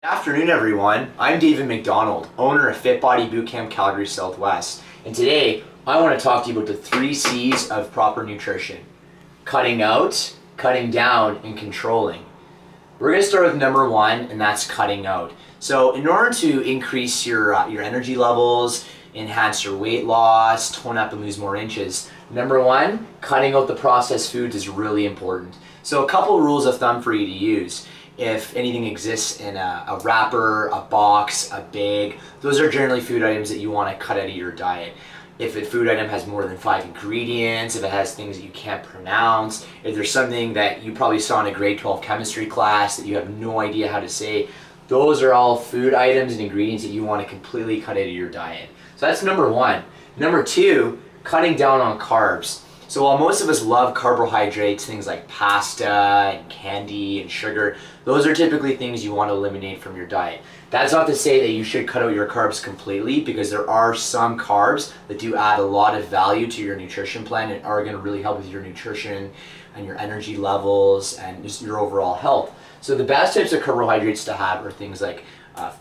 Good afternoon, everyone. I'm David McDonald, owner of Fit Body Bootcamp Calgary Southwest, and today I want to talk to you about the 3 C's of proper nutrition: cutting out, cutting down, and controlling. We're going to start with number 1, and that's cutting out. So in order to increase your energy levels, enhance your weight loss, tone up and lose more inches, number 1, cutting out the processed foods is really important. So a couple rules of thumb for you to use. If anything exists in a wrapper, a box, a bag, those are generally food items that you want to cut out of your diet. If a food item has more than 5 ingredients, if it has things that you can't pronounce, if there's something that you probably saw in a grade 12 chemistry class that you have no idea how to say, those are all food items and ingredients that you want to completely cut out of your diet. So that's number 1. Number 2, cutting down on carbs. So while most of us love carbohydrates, things like pasta and candy and sugar, those are typically things you want to eliminate from your diet. That's not to say that you should cut out your carbs completely, because there are some carbs that do add a lot of value to your nutrition plan and are going to really help with your nutrition and your energy levels and just your overall health. So the best types of carbohydrates to have are things like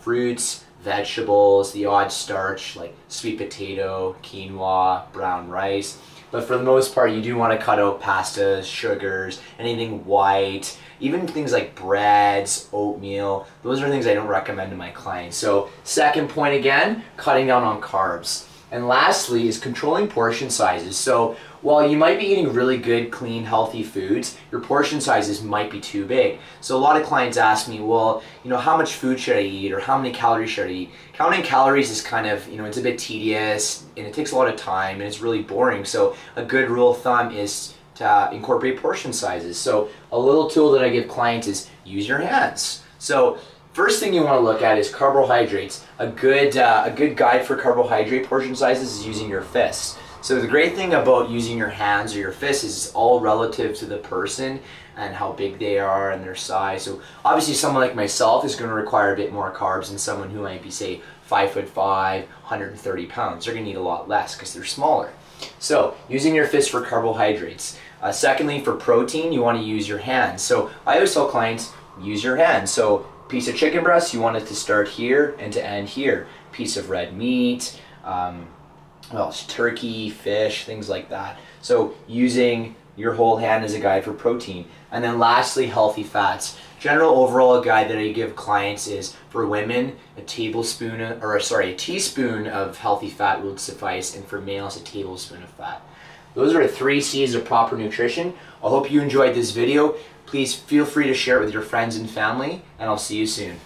fruits, vegetables, the odd starch like sweet potato, quinoa, brown rice. But for the most part, you do want to cut out pastas, sugars, anything white, even things like breads, oatmeal. Those are things I don't recommend to my clients. So second point again, cutting down on carbs. And lastly is controlling portion sizes. So while you might be eating really good, clean, healthy foods, your portion sizes might be too big. So a lot of clients ask me, well, how much food should I eat, or how many calories should I eat? Counting calories is kind of, it's a bit tedious and it takes a lot of time and it's really boring. So a good rule of thumb is to incorporate portion sizes. So a little tool that I give clients is use your hands. So first thing you want to look at is carbohydrates. A good guide for carbohydrate portion sizes is using your fists. So the great thing about using your hands or your fists is it's all relative to the person and how big they are and their size. So obviously someone like myself is going to require a bit more carbs than someone who might be, say, 5'5", 130 pounds. They're going to need a lot less because they're smaller. So using your fists for carbohydrates. Secondly, for protein, you want to use your hands. So I always tell clients, use your hands. So piece of chicken breast, you want it to start here and to end here. Piece of red meat, turkey, fish, things like that. So using your whole hand as a guide for protein. And then lastly, healthy fats. General overall guide that I give clients is, for women, a teaspoon of healthy fat will suffice, and for males, a tablespoon of fat. Those are the 3 C's of proper nutrition. I hope you enjoyed this video. Please feel free to share it with your friends and family, and I'll see you soon.